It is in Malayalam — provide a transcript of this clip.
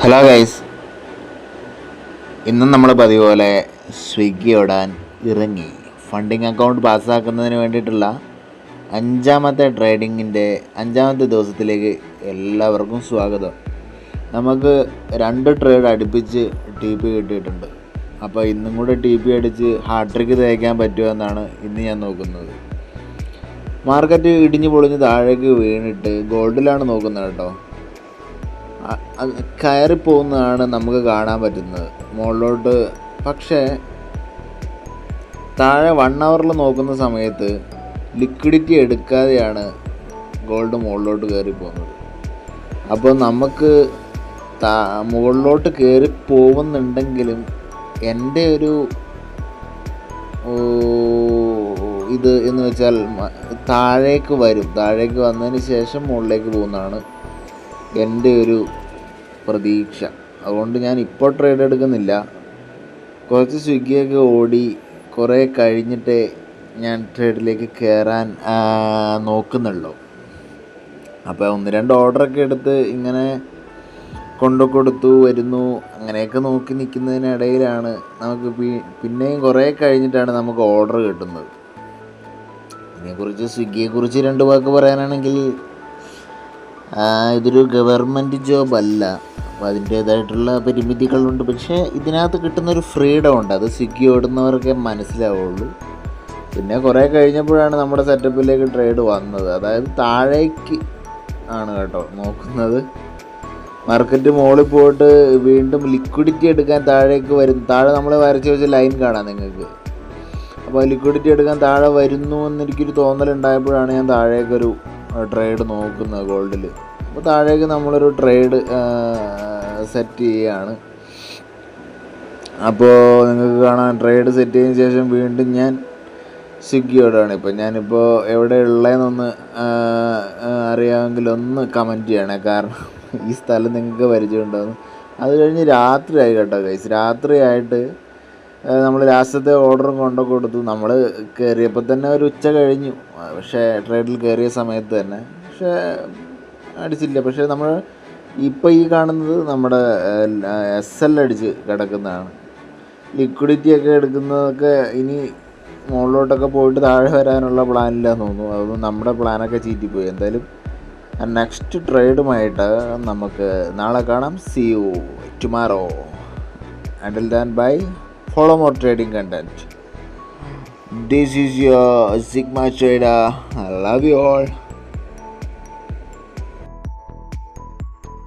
ഹലോ ഗൈസ്, ഇന്നും നമ്മൾ പതിവ് പോലെ സ്വിഗ്ഗി ഓടാൻ ഇറങ്ങി. ഫണ്ടിങ് അക്കൗണ്ട് പാസ്സാക്കുന്നതിന് വേണ്ടിയിട്ടുള്ള അഞ്ചാമത്തെ ദിവസത്തിലേക്ക് എല്ലാവർക്കും സ്വാഗതം. നമുക്ക് 2 ട്രേഡ് അടുപ്പിച്ച് ടി പി കിട്ടിയിട്ടുണ്ട്. അപ്പോൾ ഇന്നും കൂടെ ടി പി അടിച്ച് ഹാട്രിക്ക് തേക്കാൻ പറ്റുമോ എന്നാണ് ഇന്ന് ഞാൻ നോക്കുന്നത്. മാർക്കറ്റ് ഇടിഞ്ഞു പൊളിഞ്ഞ് താഴേക്ക് വീണിട്ട് ഗോൾഡിലാണ് നോക്കുന്നത് കേട്ടോ. കയറിപ്പോകുന്നതാണ് നമുക്ക് കാണാൻ പറ്റുന്നത് മുകളിലോട്ട്. പക്ഷേ താഴെ 1 ഹവറിൽ നോക്കുന്ന സമയത്ത് ലിക്വിഡിറ്റി എടുക്കാതെയാണ് ഗോൾഡ് മുകളിലോട്ട് കയറി പോകുന്നത്. അപ്പോൾ നമുക്ക് മുകളിലോട്ട് കയറി പോകുന്നുണ്ടെങ്കിലും എൻ്റെ ഒരു ഇത് എന്ന് വെച്ചാൽ താഴേക്ക് വന്നതിന് ശേഷം മുകളിലേക്ക് പോകുന്നതാണ് എൻ്റെ ഒരു പ്രതീക്ഷ. അതുകൊണ്ട് ഞാൻ ഇപ്പോൾ ട്രേഡ് എടുക്കുന്നില്ല. കുറച്ച് സ്വിഗ്ഗിയൊക്കെ ഓടി കുറേ കഴിഞ്ഞിട്ടേ ഞാൻ ട്രേഡിലേക്ക് കയറാൻ നോക്കുന്നുള്ളൂ. അപ്പോൾ 1-2 ഓർഡറൊക്കെ എടുത്ത് ഇങ്ങനെ കൊടുത്തു വരുന്നു. അങ്ങനെയൊക്കെ നോക്കി നിൽക്കുന്നതിനിടയിലാണ് നമുക്ക് പിന്നെയും കുറേ കഴിഞ്ഞിട്ടാണ് നമുക്ക് ഓർഡർ കിട്ടുന്നത്. ഇതിനെക്കുറിച്ച് സ്വിഗ്ഗിയെക്കുറിച്ച് 2 വാക്ക് പറയാനാണെങ്കിൽ, ഇതൊരു ഗവൺമെൻറ് ജോബ് അല്ല. അപ്പോൾ അതിൻ്റേതായിട്ടുള്ള പരിമിതികളുണ്ട്. പക്ഷേ ഇതിനകത്ത് കിട്ടുന്നൊരു ഫ്രീഡം ഉണ്ട്. അത് സ്വിഗ്ഗി ഓടുന്നവർക്കേ മനസ്സിലാവുള്ളൂ. പിന്നെ കുറേ കഴിഞ്ഞപ്പോഴാണ് നമ്മുടെ സെറ്റപ്പിലേക്ക് ട്രേഡ് വന്നത്. അതായത് താഴേക്ക് ആണ് കേട്ടോ നോക്കുന്നത്. മാർക്കറ്റ് മുകളിൽ പോയിട്ട് വീണ്ടും ലിക്വിഡിറ്റി എടുക്കാൻ താഴേക്ക് വരും. താഴെ നമ്മൾ വരച്ച് വെച്ച ലൈൻ കാണാം നിങ്ങൾക്ക്. അപ്പോൾ ലിക്വിഡിറ്റി എടുക്കാൻ താഴെ വരുന്നു എന്നെനിക്കൊരു തോന്നലുണ്ടായപ്പോഴാണ് ഞാൻ താഴേക്കൊരു ട്രേഡ് നോക്കുന്നത് ഗോൾഡിൽ. അപ്പോൾ താഴേക്ക് നമ്മളൊരു ട്രേഡ് സെറ്റ് ചെയ്യുകയാണ്. അപ്പോൾ നിങ്ങൾക്ക് കാണാൻ ട്രേഡ് സെറ്റ് ചെയ്തതിന് ശേഷം വീണ്ടും ഞാൻ സ്വിഗ്ഗിയോടാണ്. ഇപ്പോൾ ഞാനിപ്പോൾ എവിടെ ഉള്ളതെന്നൊന്ന് അറിയാമെങ്കിൽ ഒന്ന് കമൻറ്റ് ചെയ്യണേ. കാരണം ഈ സ്ഥലം നിങ്ങൾക്ക് പരിചയമുണ്ടാകുന്നു. അത് കഴിഞ്ഞ് രാത്രിയായി കേട്ടോ ഗൈസ്. രാത്രിയായിട്ട് നമ്മൾ ലാസ്റ്റത്തെ ഓർഡറും കൊടുത്തു. നമ്മൾ കയറിയപ്പോൾ തന്നെ ഒരു ഉച്ച കഴിഞ്ഞു. പക്ഷേ ട്രേഡിൽ കയറിയ സമയത്ത് തന്നെ അടിച്ചില്ല. പക്ഷേ നമ്മൾ ഇപ്പോൾ ഈ കാണുന്നത് നമ്മുടെ SL അടിച്ച് കിടക്കുന്നതാണ്. ലിക്വിഡിറ്റിയൊക്കെ എടുക്കുന്നതൊക്കെ ഇനി മുകളിലോട്ടൊക്കെ പോയിട്ട് താഴെ വരാനുള്ള പ്ലാനില്ലാന്ന് തോന്നുന്നു. അതൊന്നും നമ്മുടെ പ്ലാനൊക്കെ ചീറ്റിപ്പോയി. എന്തായാലും നെക്സ്റ്റ് ട്രേഡുമായിട്ട് നമുക്ക് നാളെ കാണാം. See you tomorrow. Until then, bye. Follow more trading content. This is your Sigma Trader. I love you all.